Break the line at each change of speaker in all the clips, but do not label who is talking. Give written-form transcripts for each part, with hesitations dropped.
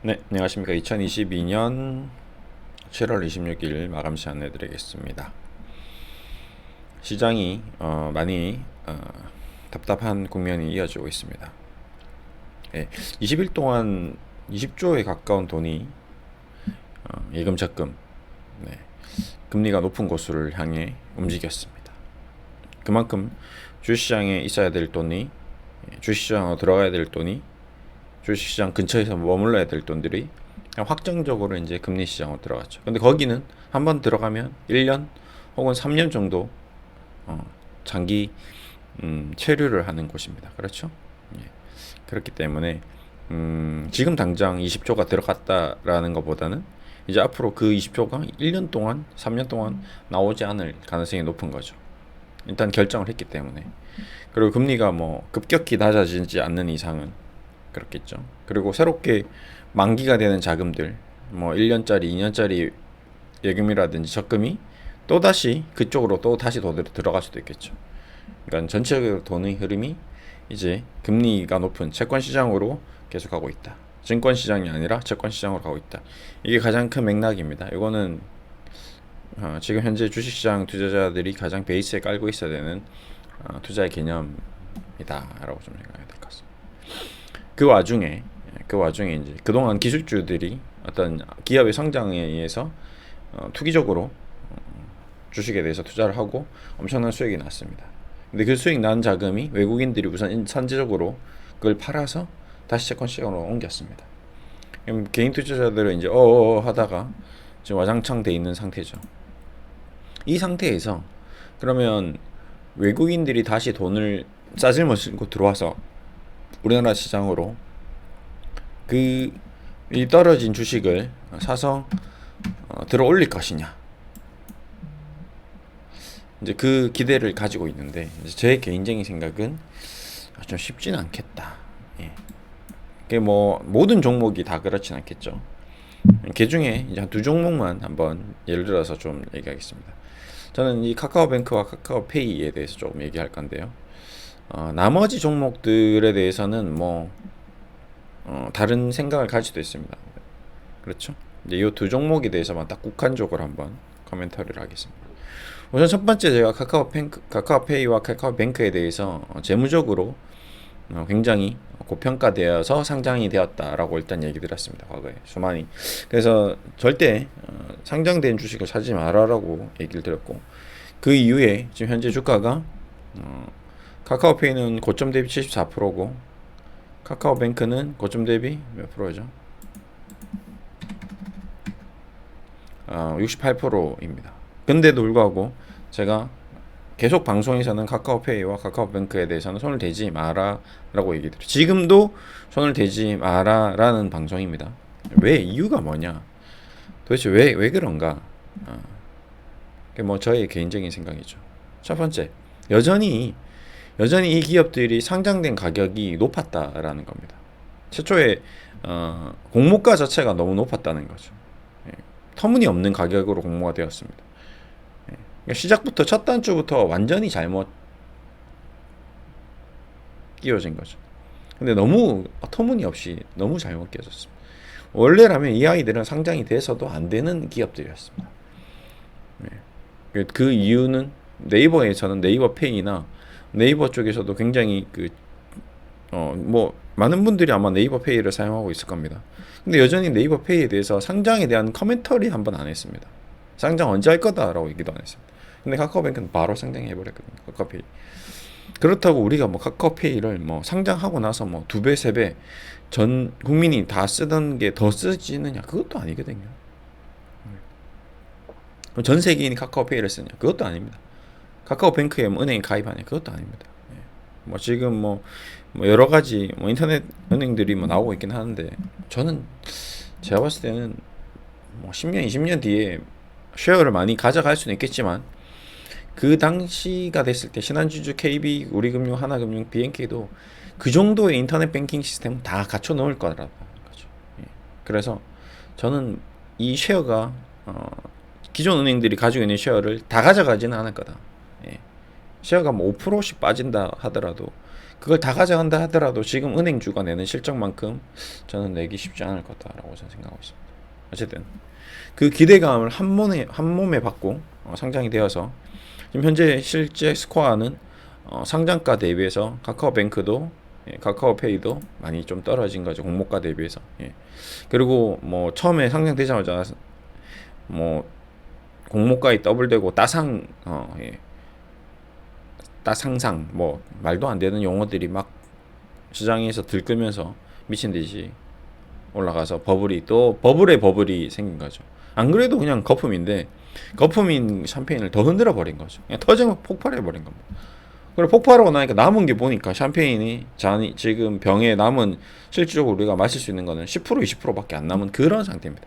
네, 안녕하십니까. 2022년 7월 26일 마감 시간 내드리겠습니다. 시장이 많이 답답한 국면이 이어지고 있습니다. 예, 20일 동안 20조에 가까운 돈이 예금 적금, 네, 금리가 높은 곳을 향해 움직였습니다. 그만큼 주식시장에 있어야 될 돈이, 주식시장으로 들어가야 될 돈이, 주식시장 근처에서 머물러야 될 돈들이 확정적으로 이제 금리 시장으로 들어갔죠. 근데 거기는 한번 들어가면 1년 혹은 3년 정도 장기 체류를 하는 곳입니다. 그렇죠? 예. 그렇기 때문에 지금 당장 20조가 들어갔다라는 것보다는 이제 앞으로 그 20조가 1년 동안, 3년 동안 나오지 않을 가능성이 높은 거죠. 일단 결정을 했기 때문에. 그리고 금리가 뭐 급격히 낮아지지 않는 이상은 그렇겠죠. 그리고 새롭게 만기가 되는 자금들, 뭐 1년짜리, 2년짜리 예금이라든지 적금이 또다시 그쪽으로 또 다시 더 들어갈 수도 있겠죠. 그러니까 전체적으로 돈의 흐름이 이제 금리가 높은 채권 시장으로 계속 가고 있다. 증권 시장이 아니라 채권 시장으로 가고 있다. 이게 가장 큰 맥락입니다. 이거는 지금 현재 주식시장 투자자들이 가장 베이스에 깔고 있어야 되는 투자의 개념이다라고 좀 생각해야 될 것 같습니다. 그 와중에 이제 그동안 기술주들이 어떤 기업의 성장에 의해서 투기적으로 주식에 대해서 투자를 하고 엄청난 수익이 났습니다. 근데 그 수익 난 자금이 외국인들이 우선 선제적으로 그걸 팔아서 다시 채권 시장으로 옮겼습니다. 그럼 개인 투자자들은 이제 하다가 지금 와장창 돼 있는 상태죠. 이 상태에서 그러면 외국인들이 다시 돈을 싸질머실고 들어와서 우리나라 시장으로 그 이 떨어진 주식을 사서 들어 올릴 것이냐, 이제 그 기대를 가지고 있는데, 이제 제 개인적인 생각은 좀 쉽지는 않겠다. 예. 그게 뭐 모든 종목이 다 그렇진 않겠죠. 그 중에 이제 한 두 종목만 한번 예를 들어서 좀 얘기하겠습니다. 저는 이 카카오뱅크와 카카오페이에 대해서 조금 얘기할 건데요. 나머지 종목들에 대해서는 뭐 다른 생각을 가질 수도 있습니다. 그렇죠? 이제 이 두 종목에 대해서만 딱 국한적으로 한번 코멘터리를 하겠습니다. 우선 첫 번째, 제가 카카오페이와 카카오뱅크에 대해서 재무적으로 굉장히 고평가되어서 상장이 되었다라고 일단 얘기 드렸습니다. 과거에 수많이. 그래서 절대 상장된 주식을 사지 말아라고 얘기를 드렸고, 그 이후에 지금 현재 주가가 카카오페이는 고점 대비 74%고 카카오뱅크는 고점 대비 몇 프로죠? 68%입니다. 근데도 불구하고 제가 계속 방송에서는 카카오페이와 카카오뱅크에 대해서는 손을 대지 마라 라고 얘기 드려요. 지금도 손을 대지 마라 라는 방송입니다. 왜? 이유가 뭐냐? 도대체 왜 그런가? 그게 뭐 저의 개인적인 생각이죠. 첫 번째, 여전히 이 기업들이 상장된 가격이 높았다라는 겁니다. 최초에 공모가 자체가 너무 높았다는 거죠. 예. 터무니없는 가격으로 공모가 되었습니다. 그러니까 시작부터 첫 단추부터 완전히 잘못 끼워진 거죠. 근데 너무 터무니없이 너무 잘못 끼워졌습니다. 원래라면 이 아이들은 상장이 돼서도 안 되는 기업들이었습니다. 그 이유는 네이버에서는 네이버 페이나 네이버 쪽에서도 굉장히 뭐 많은 분들이 아마 네이버 페이를 사용하고 있을 겁니다. 근데 여전히 네이버 페이에 대해서 상장에 대한 커멘터리 한 번 안 했습니다. 상장 언제 할 거다라고 얘기도 안 했습니다. 근데 카카오뱅크는 바로 상장해 버렸거든요. 카카오페이. 그렇다고 우리가 뭐 카카오페이를 뭐 상장하고 나서 뭐 2배, 3배 전 국민이 다 쓰던 게 더 쓰지느냐? 그것도 아니거든요. 전 세계인이 카카오페이를 쓰냐? 그것도 아닙니다. 카카오뱅크에 뭐 은행에 가입하냐? 그것도 아닙니다. 뭐 지금 뭐 여러 가지 뭐 인터넷 은행들이 뭐 나오고 있긴 하는데, 저는 제가 봤을 때는 뭐 10년, 20년 뒤에 쉐어를 많이 가져갈 수는 있겠지만, 그 당시가 됐을 때 신한주주, KB, 우리금융, 하나금융, BNK도 그 정도의 인터넷 뱅킹 시스템은 다 갖춰 놓을 거라는 거죠. 그래서 저는 이 쉐어가 기존 은행들이 가지고 있는 쉐어를 다 가져가지는 않을 거다. 쉐어가 뭐 5%씩 빠진다 하더라도 그걸 다 가져간다 하더라도 지금 은행주가 내는 실적만큼 저는 내기 쉽지 않을 거다라고 저는 생각하고 있습니다. 어쨌든 그 기대감을 한 몸에 받고 상장이 되어서 지금 현재 실제 스코어는 상장가 대비해서 카카오뱅크도 카카오페이도 많이 좀 떨어진 거죠. 공모가 대비해서. 그리고 뭐 처음에 상장되자마자 뭐 공모가에 더블되고 따상상 뭐 말도 안 되는 용어들이 막 시장에서 들끓면서 미친 듯이 올라가서 버블의 버블이 생긴 거죠. 안 그래도 그냥 거품인데 거품인 샴페인을 더 흔들어 버린 거죠. 그냥 터지면 폭발해 버린 겁니다. 그리고 폭발하고 나니까 남은 게 보니까 샴페인이 지금 병에 남은 실질적으로 우리가 마실 수 있는 거는 10% 20%밖에 안 남은 그런 상태입니다.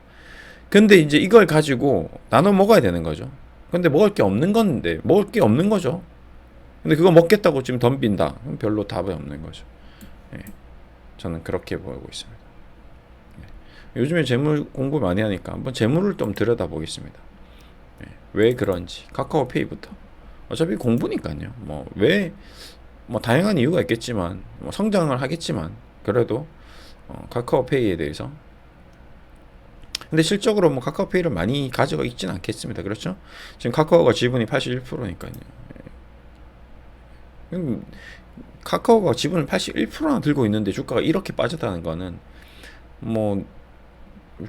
근데 이제 이걸 가지고 나눠 먹어야 되는 거죠. 근데 먹을 게 없는 건데 먹을 게 없는 거죠. 근데 그거 먹겠다고 지금 덤빈다. 그럼 별로 답이 없는 거죠. 저는 그렇게 보고 있습니다. 요즘에 재물 공부 많이 하니까 한번 재물을 좀 들여다보겠습니다. 왜 그런지 카카오페이부터. 어차피 공부니까요. 뭐 다양한 이유가 있겠지만 뭐 성장을 하겠지만 그래도 카카오페이에 대해서 근데 실적으로 뭐 카카오페이를 많이 가지고 있지는 않겠습니다. 그렇죠? 지금 카카오가 지분이 81%니까요. 카카오가 지분을 81%나 들고 있는데 주가가 이렇게 빠졌다는 거는 뭐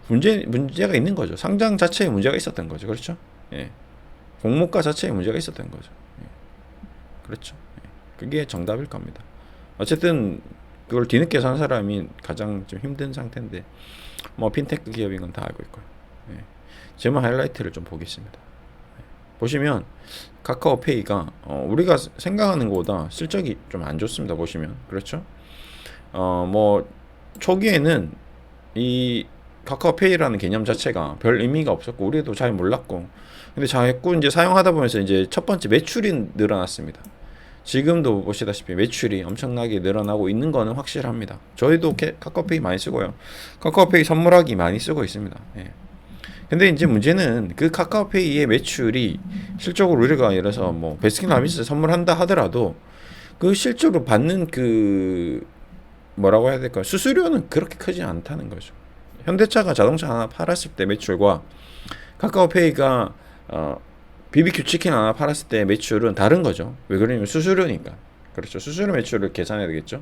문제가 있는 거죠. 상장 자체에 문제가 있었던 거죠. 그렇죠? 공모가 자체에 문제가 있었던 거죠. 그렇죠. 그게 정답일 겁니다. 어쨌든 그걸 뒤늦게 산 사람이 가장 좀 힘든 상태인데 뭐 핀테크 기업인 건 다 알고 있고요. 제목 하이라이트를 좀 보겠습니다. 보시면 카카오페이가 우리가 생각하는 것보다 실적이 좀 안 좋습니다. 보시면 그렇죠? 뭐 초기에는 이 카카오페이라는 개념 자체가 별 의미가 없었고 우리도 잘 몰랐고 근데 자꾸 이제 사용하다 보면서 이제 첫 번째 매출이 늘어났습니다. 지금도 보시다시피 매출이 엄청나게 늘어나고 있는 거는 확실합니다. 저희도 카카오페이 많이 쓰고요. 카카오페이 선물하기 많이 쓰고 있습니다. 근데 이제 문제는 그 카카오페이의 매출이 실적으로 우리가 예를 들어서 뭐 베스킨라빈스 선물한다 하더라도 그 실적으로 받는 그 뭐라고 해야 될까요? 수수료는 그렇게 크지 않다는 거죠. 현대차가 자동차 하나 팔았을 때 매출과 카카오페이가 BBQ 치킨 하나 팔았을 때 매출은 다른 거죠. 왜 그러냐면 수수료니까. 그렇죠. 수수료 매출을 계산해야 되겠죠.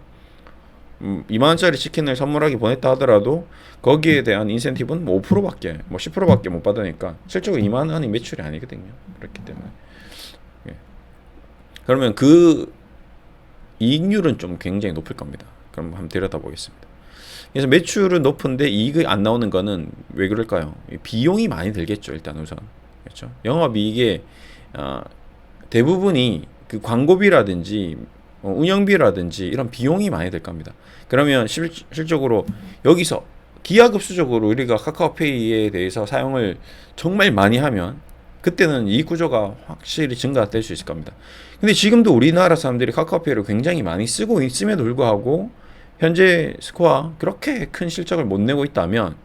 2만원짜리 치킨을 선물하기 보냈다 하더라도 거기에 대한 인센티브는 뭐 5%밖에 뭐 10%밖에 못 받으니까 실적으로 2만원이 매출이 아니거든요. 그렇기 때문에 그러면 그 이익률은 좀 굉장히 높을 겁니다. 그럼 한번 들여다보겠습니다. 그래서 매출은 높은데 이익이 안 나오는 거는 왜 그럴까요? 비용이 많이 들겠죠. 일단 우선 그렇죠. 영업이익의 대부분이 그 광고비라든지 운영비라든지 이런 비용이 많이 들 겁니다. 그러면 실적으로 여기서 기하급수적으로 우리가 카카오페이에 대해서 사용을 정말 많이 하면 그때는 이익 구조가 확실히 증가될 수 있을 겁니다. 근데 지금도 우리나라 사람들이 카카오페이를 굉장히 많이 쓰고 있음에도 불구하고 현재 스코어 그렇게 큰 실적을 못 내고 있다면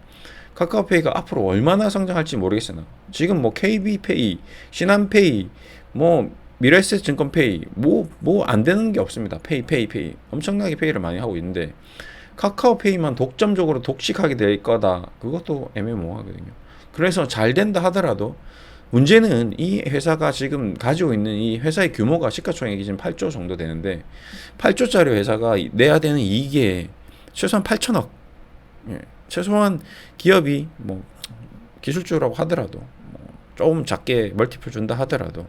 카카오페이가 앞으로 얼마나 성장할지 모르겠으나 지금 뭐 KB페이, 신한페이, 뭐 미래에셋증권페이 뭐 안 되는 게 없습니다. 페이 엄청나게 페이를 많이 하고 있는데 카카오페이만 독점적으로 독식하게 될 거다. 그것도 애매모호하거든요. 그래서 잘 된다 하더라도 문제는 이 회사가 지금 가지고 있는 이 회사의 규모가 시가총액이 지금 8조 정도 되는데 8조짜리 회사가 내야 되는 이익에 최소한 8천억 최소한 기업이 뭐 기술주라고 하더라도 조금 작게 멀티플 준다 하더라도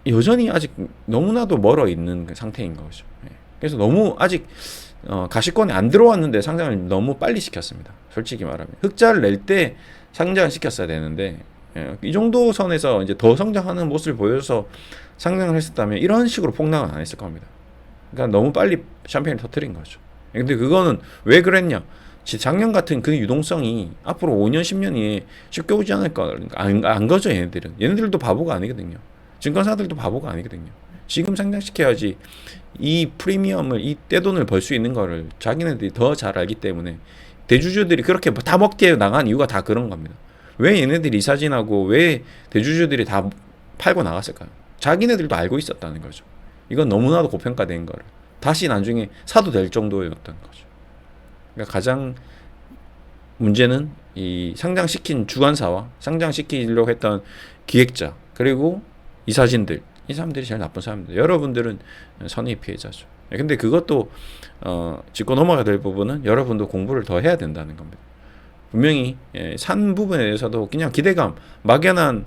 여전히 아직 너무나도 멀어 있는 그 상태인 거죠. 그래서 너무 아직 가시권에 안 들어왔는데 상장을 너무 빨리 시켰습니다. 솔직히 말하면 흑자를 낼 때 상장을 시켰어야 되는데 이 정도 선에서 이제 더 성장하는 모습을 보여서 상장을 했었다면 이런 식으로 폭락은 안 했을 겁니다. 그러니까 너무 빨리 샴페인을 터뜨린 거죠. 근데 그거는 왜 그랬냐? 작년 같은 그 유동성이 앞으로 5년, 10년이 쉽게 오지 않을까? 그러니까 안 거죠, 얘네들은. 얘네들도 바보가 아니거든요. 증권사들도 바보가 아니거든요. 지금 상장시켜야지 이 프리미엄을, 이 떼돈을 벌 수 있는 거를 자기네들이 더 잘 알기 때문에 대주주들이 그렇게 다 먹튀해 나간 이유가 다 그런 겁니다. 왜 얘네들이 이사진하고 왜 대주주들이 다 팔고 나갔을까요? 자기네들도 알고 있었다는 거죠. 이건 너무나도 고평가된 거를 다시 나중에 사도 될 정도였던 거죠. 그러니까 가장 문제는 이 상장시킨 주관사와 상장시키려고 했던 기획자 그리고 이사진들, 이 사람들이 제일 나쁜 사람들. 여러분들은 선의 피해자죠. 근데 그것도 짚고 넘어가야 될 부분은 여러분도 공부를 더 해야 된다는 겁니다. 분명히 산 부분에 대해서도 그냥 기대감, 막연한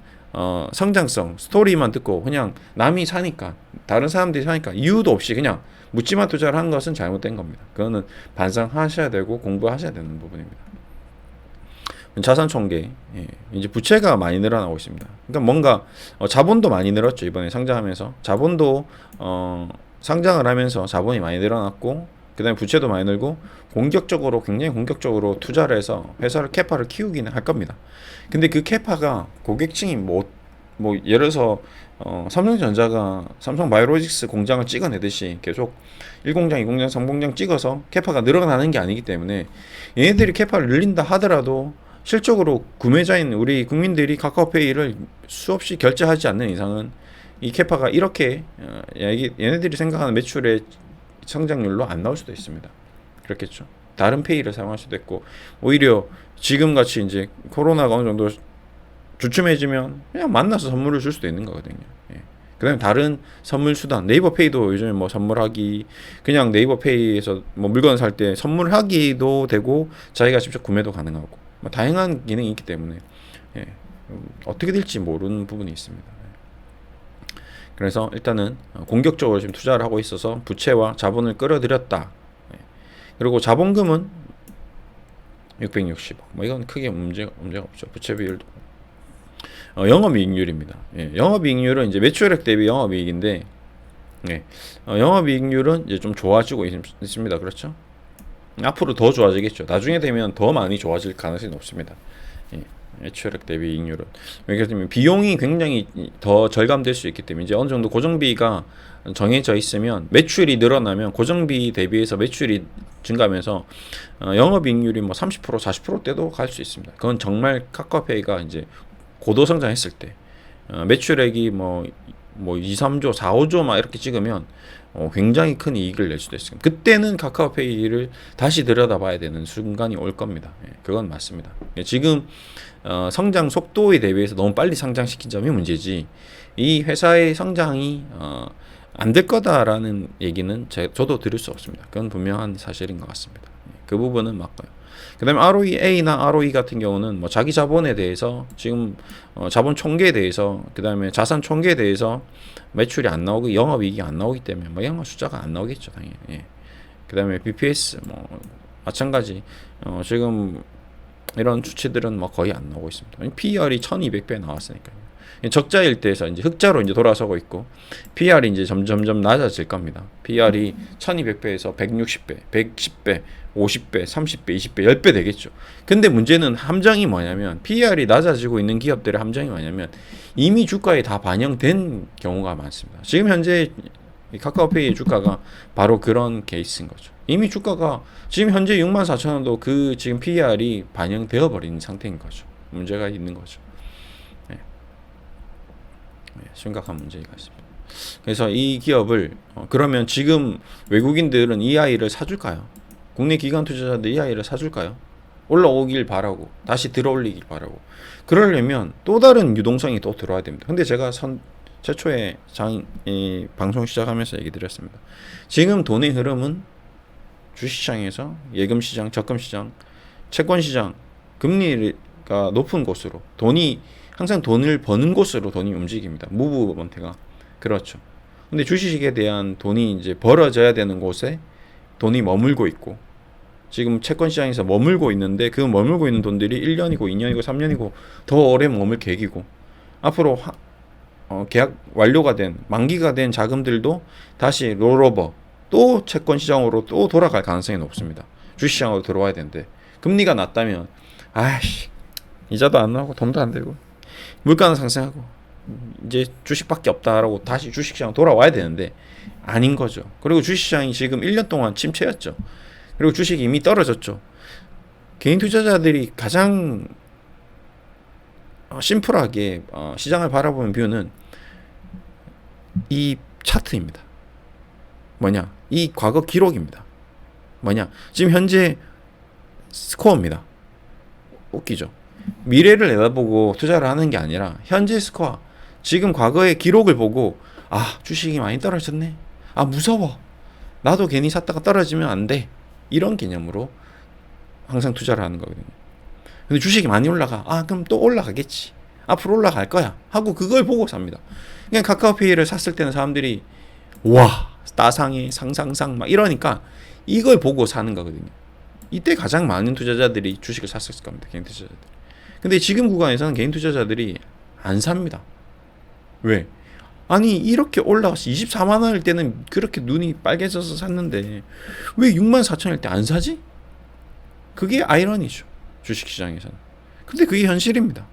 성장성, 스토리만 듣고 그냥 남이 사니까, 다른 사람들이 사니까 이유도 없이 그냥 묻지마 투자를 한 것은 잘못된 겁니다. 그거는 반성하셔야 되고 공부하셔야 되는 부분입니다. 자산 총계, 이제 부채가 많이 늘어나고 있습니다. 그러니까 뭔가 자본도 많이 늘었죠. 이번에 상장하면서 자본도 상장을 하면서 자본이 많이 늘어났고, 그다음에 부채도 많이 늘고 굉장히 공격적으로 투자를 해서 회사를 캐파를 키우기는 할 겁니다. 근데 그 캐파가 고객층이 뭐 예를 들어서 삼성전자가 삼성바이오로직스 공장을 찍어내듯이 계속 1공장, 2공장, 3공장 찍어서 캐파가 늘어나는 게 아니기 때문에 얘네들이 캐파를 늘린다 하더라도 실적으로 구매자인 우리 국민들이 카카오페이를 수없이 결제하지 않는 이상은 이 캐파가 이렇게 얘네들이 생각하는 매출의 성장률로 안 나올 수도 있습니다. 그렇겠죠. 다른 페이를 사용할 수도 있고, 오히려 지금 같이 이제 코로나가 어느 정도 주춤해지면 그냥 만나서 선물을 줄 수도 있는 거거든요. 그다음에 다른 선물 수단, 네이버 페이도 요즘에 뭐 선물하기, 그냥 네이버 페이에서 뭐 물건 살 때 선물하기도 되고 자기가 직접 구매도 가능하고, 뭐 다양한 기능이 있기 때문에 어떻게 될지 모르는 부분이 있습니다. 그래서 일단은 공격적으로 지금 투자를 하고 있어서 부채와 자본을 끌어들였다. 그리고 자본금은 660억. 뭐 이건 크게 문제가 없죠. 부채 비율도. 영업이익률입니다. 영업이익률은 이제 매출액 대비 영업이익인데, 영업이익률은 이제 좀 좋아지고 있습니다. 그렇죠? 앞으로 더 좋아지겠죠. 나중에 되면 더 많이 좋아질 가능성이 높습니다. 매출액 대비 이익률은. 왜냐하면 비용이 굉장히 더 절감될 수 있기 때문에, 이제 어느 정도 고정비가 정해져 있으면 매출이 늘어나면 고정비 대비해서 매출이 증가하면서 영업이익률이 뭐 30% 40%대도 갈 수 있습니다. 그건 정말 카카오페이가 이제 고도 성장했을 때 매출액이 뭐 2, 3조, 4, 5조 막 이렇게 찍으면 굉장히 큰 이익을 낼 수도 있습니다. 그때는 카카오페이를 다시 들여다봐야 되는 순간이 올 겁니다. 그건 맞습니다. 지금 성장 속도에 대비해서 너무 빨리 상장시킨 점이 문제지, 이 회사의 성장이 안 될 거다라는 얘기는 저도 들을 수 없습니다. 그건 분명한 사실인 것 같습니다. 그 부분은 맞고요. 그 다음에 ROEA나 ROE 같은 경우는 뭐 자기 자본에 대해서 지금 자본 총계에 대해서, 그 다음에 자산 총계에 대해서 매출이 안 나오고 영업이익이 안 나오기 때문에 뭐 영업 숫자가 안 나오겠죠, 당연히. 그 다음에 BPS 뭐 마찬가지 지금 이런 수치들은 뭐 거의 안 나오고 있습니다. PER이 1200배 나왔으니까요. 적자일 때에서 이제 흑자로 이제 돌아서고 있고, PR이 이제 점점 낮아질 겁니다. PR이 1200배에서 160배, 110배, 50배, 30배, 20배, 10배 되겠죠. 근데 문제는 함정이 뭐냐면, PR이 낮아지고 있는 기업들의 함정이 뭐냐면 이미 주가에 다 반영된 경우가 많습니다. 지금 현재 카카오페이의 주가가 바로 그런 케이스인 거죠. 이미 주가가 지금 현재 64,000원도 그 지금 PR이 반영되어 버린 상태인 거죠. 문제가 있는 거죠. 심각한 문제가 있습니다. 그래서 이 기업을 그러면 지금 외국인들은 이 아이를 사줄까요? 국내 기관 투자자들 이 아이를 사줄까요? 올라오길 바라고 다시 들어올리길 바라고. 그러려면 또 다른 유동성이 또 들어와야 됩니다. 근데 제가 최초에 방송 시작하면서 얘기 드렸습니다. 지금 돈의 흐름은 주식시장에서 예금시장, 적금시장, 채권시장, 금리가 높은 곳으로, 항상 돈을 버는 곳으로 돈이 움직입니다. 무브먼트가. 그렇죠. 근데 주식에 대한 돈이 이제 벌어져야 되는 곳에 돈이 머물고 있고, 지금 채권 시장에서 머물고 있는데, 그 머물고 있는 돈들이 1년이고 2년이고 3년이고 더 오래 머물 계획이고, 앞으로 계약 완료가 된, 만기가 된 자금들도 다시 롤오버, 또 채권 시장으로 또 돌아갈 가능성이 높습니다. 주식 시장으로 들어와야 되는데, 금리가 낮다면 이자도 안 나오고 돈도 안 되고 물가는 상승하고 이제 주식밖에 없다라고 다시 주식시장 돌아와야 되는데 아닌 거죠. 그리고 주식시장이 지금 1년 동안 침체였죠. 그리고 주식이 이미 떨어졌죠. 개인 투자자들이 가장 심플하게 시장을 바라보는 뷰는 이 차트입니다. 뭐냐? 이 과거 기록입니다. 뭐냐? 지금 현재 스코어입니다. 웃기죠? 미래를 내다보고 투자를 하는 게 아니라 현재 스코어, 지금 과거의 기록을 보고 아, 주식이 많이 떨어졌네. 아, 무서워. 나도 괜히 샀다가 떨어지면 안 돼. 이런 개념으로 항상 투자를 하는 거거든요. 근데 주식이 많이 올라가. 아, 그럼 또 올라가겠지. 앞으로 올라갈 거야. 하고 그걸 보고 삽니다. 그냥 카카오페이를 샀을 때는 사람들이 와, 따상해, 상상상 막 이러니까 이걸 보고 사는 거거든요. 이때 가장 많은 투자자들이 주식을 샀을 겁니다. 개인 투자자들. 근데 지금 구간에서는 개인 투자자들이 안 삽니다. 왜? 아니, 이렇게 올라가서 24만 원일 때는 그렇게 눈이 빨개져서 샀는데 왜 6만 4천일 때 안 사지? 그게 아이러니죠. 주식시장에서는. 근데 그게 현실입니다.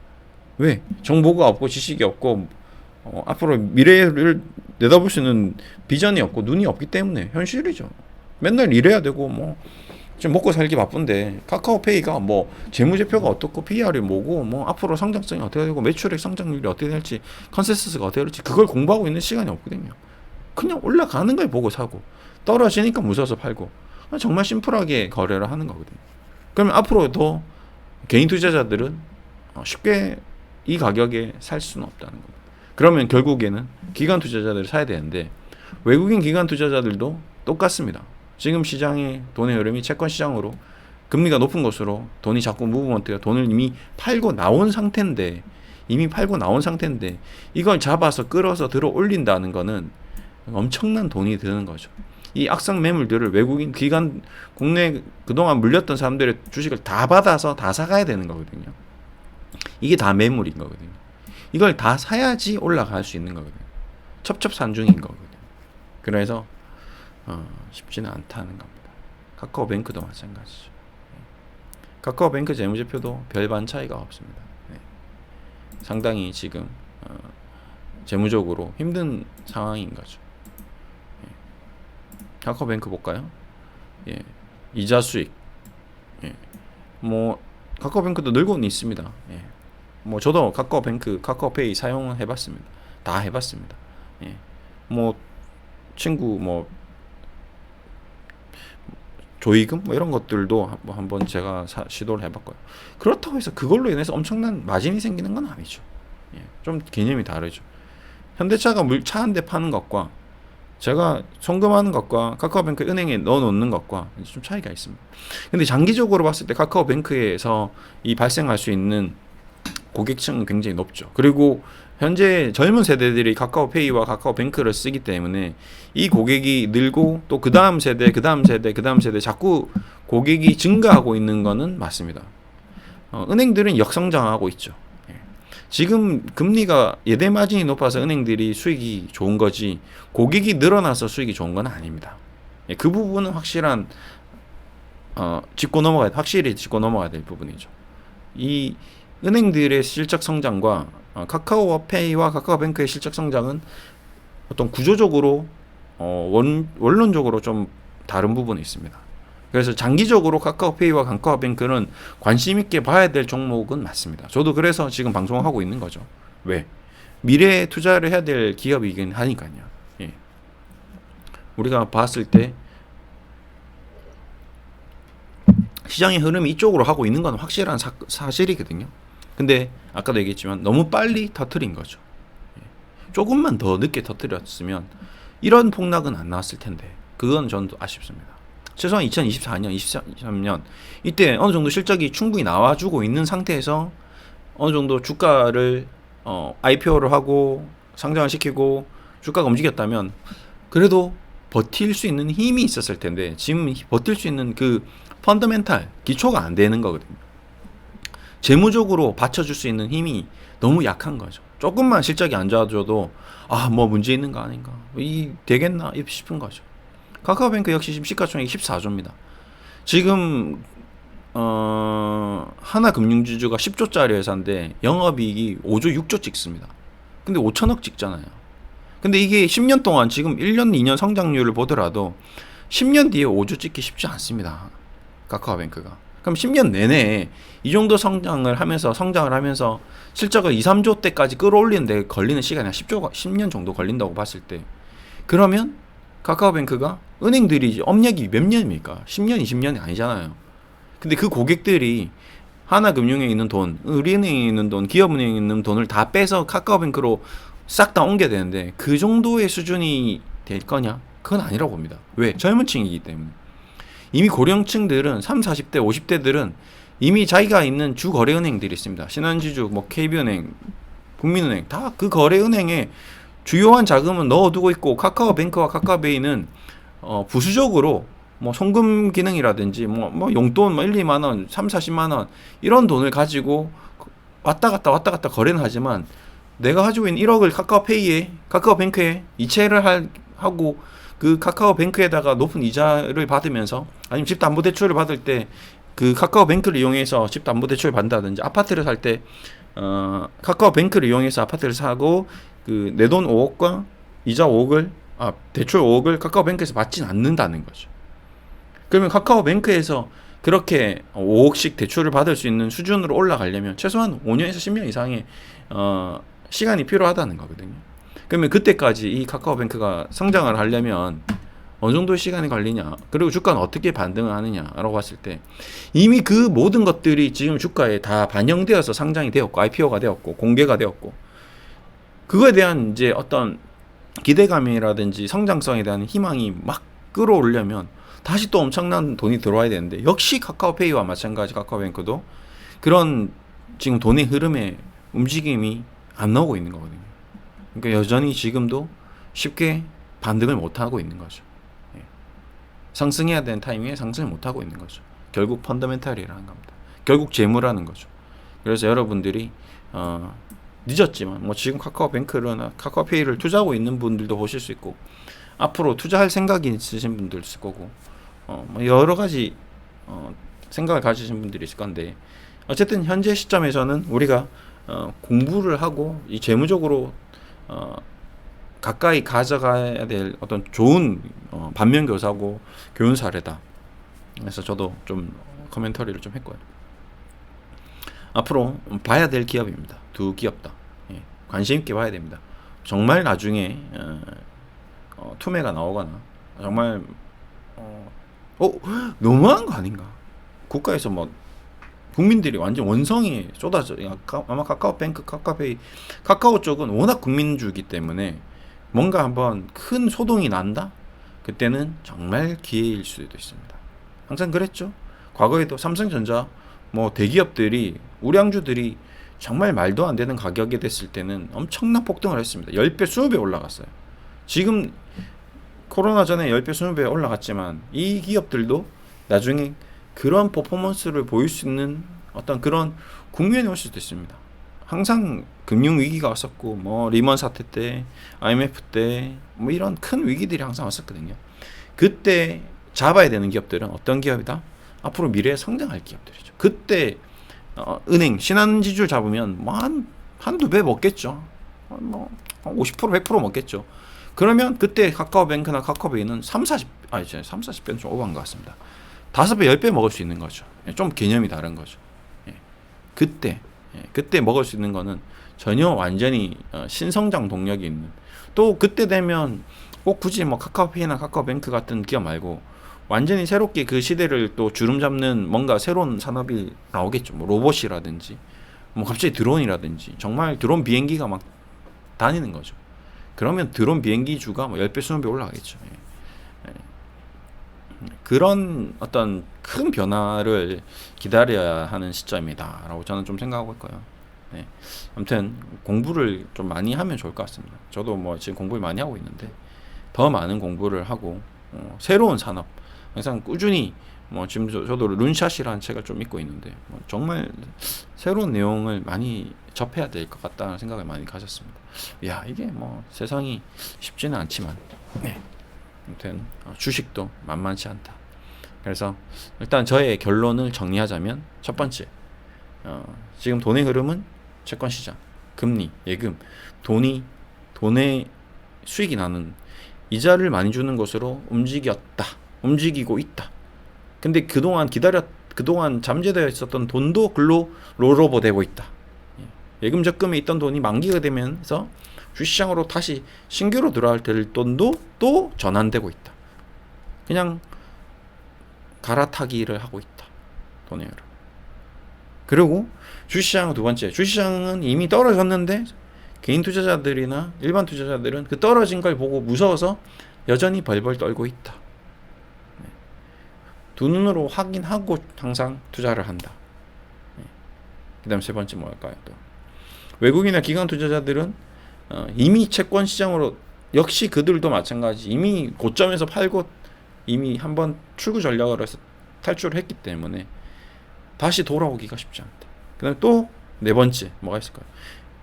왜? 정보가 없고 지식이 없고 앞으로 미래를 내다볼 수 있는 비전이 없고 눈이 없기 때문에 현실이죠. 맨날 일해야 되고 뭐 지금 먹고 살기 바쁜데 카카오페이가 뭐 재무제표가 어떻고 PR이 뭐고 뭐 앞으로 성장성이 어떻게 되고 매출액 성장률이 어떻게 될지 컨센서스가 어떻게 될지 그걸 공부하고 있는 시간이 없거든요. 그냥 올라가는 걸 보고 사고 떨어지니까 무서워서 팔고 정말 심플하게 거래를 하는 거거든요. 그러면 앞으로도 개인 투자자들은 쉽게 이 가격에 살 수는 없다는 겁니다. 그러면 결국에는 기관 투자자들을 사야 되는데 외국인 기관 투자자들도 똑같습니다. 지금 시장의 돈의 흐름이 채권 시장으로 금리가 높은 곳으로 돈이 자꾸 무브먼트가 돈을 이미 팔고 나온 상태인데 이걸 잡아서 끌어서 들어 올린다는 거는 엄청난 돈이 드는 거죠. 이 악성 매물들을 외국인 기관 국내 그동안 물렸던 사람들의 주식을 다 받아서 다 사가야 되는 거거든요. 이게 다 매물인 거거든요. 이걸 다 사야지 올라갈 수 있는 거거든요. 첩첩산중인 거거든요. 그래서 쉽지는 않다는 겁니다. 카카오뱅크도 마찬가지죠. 카카오뱅크 재무제표도 별반 차이가 없습니다. 상당히 지금 재무적으로 힘든 상황인 거죠. 카카오뱅크 볼까요? 이자 수익. 뭐 카카오뱅크도 늘고는 있습니다. 뭐 저도 카카오뱅크, 카카오페이 사용해봤습니다. 다 해봤습니다. 뭐 친구 뭐 조이금 뭐 이런 것들도 한번 제가 시도를 해봤고요. 그렇다고 해서 그걸로 인해서 엄청난 마진이 생기는 건 아니죠. 좀 개념이 다르죠. 현대차가 차 한 대 파는 것과 제가 송금하는 것과 카카오뱅크 은행에 넣어놓는 것과 좀 차이가 있습니다. 근데 장기적으로 봤을 때 카카오뱅크에서 이 발생할 수 있는 고객층은 굉장히 높죠. 그리고 현재 젊은 세대들이 카카오페이와 카카오뱅크를 쓰기 때문에 이 고객이 늘고 또 그 다음 세대 자꾸 고객이 증가하고 있는 거는 맞습니다. 은행들은 역성장하고 있죠. 지금 금리가 예대 마진이 높아서 은행들이 수익이 좋은 거지 고객이 늘어나서 수익이 좋은 건 아닙니다. 그 부분은 확실히 짚고 넘어가야 될 부분이죠. 이 은행들의 실적 성장과 카카오페이와 카카오뱅크의 실적 성장은 어떤 구조적으로 원론적으로 좀 다른 부분이 있습니다. 그래서 장기적으로 카카오페이와 카카오뱅크는 관심 있게 봐야 될 종목은 맞습니다. 저도 그래서 지금 방송을 하고 있는 거죠. 왜? 미래에 투자를 해야 될 기업이긴 하니까요. 우리가 봤을 때 시장의 흐름이 이쪽으로 하고 있는 건 확실한 사실이거든요. 근데 아까도 얘기했지만 너무 빨리 터뜨린 거죠. 조금만 더 늦게 터뜨렸으면 이런 폭락은 안 나왔을 텐데 그건 저는 아쉽습니다. 최소한 2024년, 2023년 이때 어느 정도 실적이 충분히 나와주고 있는 상태에서 어느 정도 주가를 IPO를 하고 상장을 시키고 주가가 움직였다면 그래도 버틸 수 있는 힘이 있었을 텐데 지금 버틸 수 있는 그 펀더멘탈 기초가 안 되는 거거든요. 재무적으로 받쳐줄 수 있는 힘이 너무 약한 거죠. 조금만 실적이 안 좋아져도 뭐 문제 있는 거 아닌가 되겠나 싶은 거죠. 카카오뱅크 역시 지금 시가총액이 14조입니다. 지금 하나금융지주가 10조짜리 회사인데 영업이익이 5조 6조 찍습니다. 근데 5천억 찍잖아요. 근데 이게 10년 동안 지금 1년 2년 성장률을 보더라도 10년 뒤에 5조 찍기 쉽지 않습니다. 카카오뱅크가. 그럼 10년 내내 이 정도 성장을 하면서 실적을 2, 3조 때까지 끌어올리는데 걸리는 시간이 한 10년 정도 걸린다고 봤을 때 그러면 카카오뱅크가 은행들이 업력이 몇 년입니까? 10년, 20년이 아니잖아요. 근데 그 고객들이 하나금융에 있는 돈, 우리은행에 있는 돈, 기업은행에 있는 돈을 다 빼서 카카오뱅크로 싹 다 옮겨야 되는데 그 정도의 수준이 될 거냐? 그건 아니라고 봅니다. 왜? 젊은 층이기 때문에. 이미 고령층들은 30, 40대, 50대들은 이미 자기가 있는 주 거래은행들이 있습니다. 신한지주, 뭐 KB은행, 국민은행 다 그 거래은행에 주요한 자금은 넣어두고 있고 카카오뱅크와 카카오페이는 부수적으로 뭐 송금 기능이라든지 뭐 용돈 뭐 1, 2만 원, 3, 40만 원 이런 돈을 가지고 왔다 갔다 거래는 하지만 내가 가지고 있는 1억을 카카오뱅크에 이체를 하고 그 카카오뱅크에다가 높은 이자를 받으면서 아니면 집담보대출을 받을 때 그 카카오뱅크를 이용해서 집담보대출을 받는다든지 아파트를 살 때 카카오뱅크를 이용해서 아파트를 사고 그 내 돈 5억과 이자 5억을 대출 5억을 카카오뱅크에서 받진 않는다는 거죠. 그러면 카카오뱅크에서 그렇게 5억씩 대출을 받을 수 있는 수준으로 올라가려면 최소한 5년에서 10년 이상의 시간이 필요하다는 거거든요. 그러면 그때까지 이 카카오뱅크가 성장을 하려면 어느 정도의 시간이 걸리냐, 그리고 주가는 어떻게 반등을 하느냐라고 봤을 때 이미 그 모든 것들이 지금 주가에 다 반영되어서 상장이 되었고 IPO가 되었고 공개가 되었고 그거에 대한 이제 어떤 기대감이라든지 성장성에 대한 희망이 막 끌어오르려면 다시 또 엄청난 돈이 들어와야 되는데 역시 카카오페이와 마찬가지 카카오뱅크도 그런 지금 돈의 흐름에 움직임이 안 나오고 있는 거거든요. 그러니까 여전히 지금도 쉽게 반등을 못하고 있는 거죠. 상승해야 되는 타이밍에 상승을 못하고 있는 거죠. 결국 펀더멘탈이라는 겁니다. 결국 재무라는 거죠. 그래서 여러분들이 늦었지만 뭐 지금 카카오뱅크나 카카오페이를 투자하고 있는 분들도 보실 수 있고 앞으로 투자할 생각이 있으신 분들 있을 거고 뭐 여러 가지 생각을 가지신 분들이 있을 건데 어쨌든 현재 시점에서는 우리가 공부를 하고 이 재무적으로 가까이 가져가야 될 어떤 좋은 반면교사고 교훈 사례다. 그래서 저도 좀 코멘터리를 좀 했고요. 앞으로 봐야 될 기업입니다. 두 기업 다. 예, 관심 있게 봐야 됩니다. 정말 나중에 투매가 나오거나 정말 너무한 거 아닌가? 국가에서 뭐 국민들이 완전 원성이 쏟아져. 아마 카카오뱅크, 카카오페이, 카카오 쪽은 워낙 국민주기 때문에 뭔가 한번 큰 소동이 난다? 그때는 정말 기회일 수도 있습니다. 항상 그랬죠. 과거에도 삼성전자, 뭐 대기업들이, 우량주들이 정말 말도 안 되는 가격이 됐을 때는 엄청난 폭등을 했습니다. 10배, 20배 올라갔어요. 지금 코로나 전에 10배, 20배 올라갔지만 이 기업들도 나중에 그런 퍼포먼스를 보일 수 있는 어떤 그런 국면이 올 수도 있습니다. 항상 금융위기가 왔었고 뭐 리먼 사태 때 IMF 때 뭐 이런 큰 위기들이 항상 왔었거든요. 그때 잡아야 되는 기업들은 어떤 기업이다? 앞으로 미래에 성장할 기업들이죠. 그때 은행 신한지주 잡으면 뭐 한두 배 먹겠죠. 뭐 50% 100% 먹겠죠. 그러면 그때 카카오뱅크나 카카오페이는 30-40배는 좀 오버한 것 같습니다. 5배 10배 먹을 수 있는 거죠. 좀 개념이 다른 거죠. 그때 먹을 수 있는 거는 전혀 완전히 신성장 동력이 있는, 또 그때 되면 꼭 굳이 뭐 카카오페이나 카카오뱅크 같은 기업 말고 완전히 새롭게 그 시대를 또 주름 잡는 뭔가 새로운 산업이 나오겠죠. 뭐 로봇이라든지 뭐 갑자기 드론이라든지 정말 드론 비행기가 막 다니는 거죠. 그러면 드론 비행기 주가 뭐 10배 20배 올라가겠죠. 그런 어떤 큰 변화를 기다려야 하는 시점이다 라고 저는 좀 생각하고 있고요. 네. 아무튼 공부를 좀 많이 하면 좋을 것 같습니다. 저도 뭐 지금 공부를 많이 하고 있는데 더 많은 공부를 하고 새로운 산업 항상 꾸준히 뭐 지금 저도 룬샷이라는 책을 좀 읽고 있는데 뭐 정말 새로운 내용을 많이 접해야 될 것 같다는 생각을 많이 가졌습니다. 야, 이게 뭐 세상이 쉽지는 않지만 네. 아무튼 주식도 만만치 않다. 그래서 일단 저의 결론을 정리하자면 첫 번째, 지금 돈의 흐름은 채권시장, 금리, 예금, 돈의 수익이 나는 이자를 많이 주는 것으로 움직이고 있다. 근데 그동안 잠재되어 있었던 돈도 글로 롤오버 되고 있다. 예금 적금에 있던 돈이 만기가 되면서 주식시장으로 다시 신규로 들어갈 될 돈도 또 전환되고 있다. 그냥 갈아타기를 하고 있다. 돈의 흐름. 그리고 주식시장은 두 번째, 주식시장은 이미 떨어졌는데 개인 투자자들이나 일반 투자자들은 그 떨어진 걸 보고 무서워서 여전히 벌벌 떨고 있다. 두 눈으로 확인하고 항상 투자를 한다. 그 다음 세 번째 뭘까요? 또 외국인이나 기관 투자자들은 이미 채권 시장으로 역시 그들도 마찬가지 이미 고점에서 팔고 이미 한번 출구 전략을 해서 탈출을 했기 때문에 다시 돌아오기가 쉽지 않다. 그 다음에 또 네 번째 뭐가 있을까요?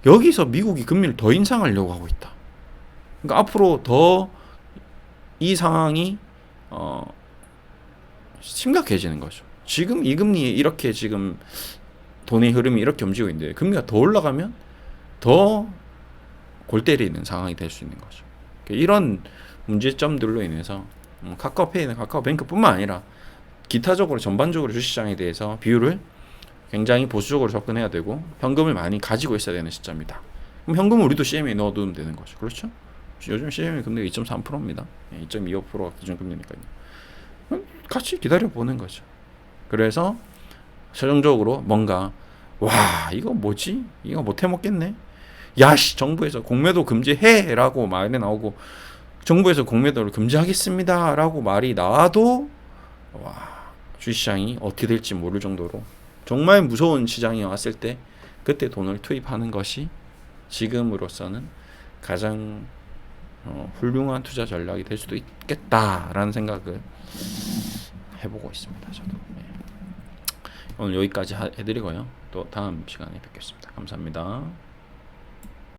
여기서 미국이 금리를 더 인상하려고 하고 있다. 그러니까 앞으로 더 이 상황이 심각해지는 거죠. 지금 이 금리에 이렇게 지금 돈의 흐름이 이렇게 움직이고 있는데 금리가 더 올라가면 더 골 때리는 상황이 될 수 있는 거죠. 이런 문제점들로 인해서 카카오페이나 카카오뱅크뿐만 아니라 기타적으로 전반적으로 주식시장에 대해서 비율을 굉장히 보수적으로 접근해야 되고 현금을 많이 가지고 있어야 되는 시점이다. 그럼 현금을 우리도 CM에 넣어두면 되는 거죠. 그렇죠? 요즘 CM의 금리가 2.3%입니다. 2.25%가 기준금리니까요. 같이 기다려보는 거죠. 그래서 최종적으로 뭔가 이거 뭐지? 이거 못 해먹겠네? 야씨 정부에서 공매도 금지해라고 말이 나오고 정부에서 공매도를 금지하겠습니다 라고 말이 나와도 주식시장이 어떻게 될지 모를 정도로 정말 무서운 시장이 왔을 때 그때 돈을 투입하는 것이 지금으로서는 가장 훌륭한 투자 전략이 될 수도 있겠다라는 생각을 해보고 있습니다. 저도 오늘 여기까지 해드리고요. 또 다음 시간에 뵙겠습니다. 감사합니다.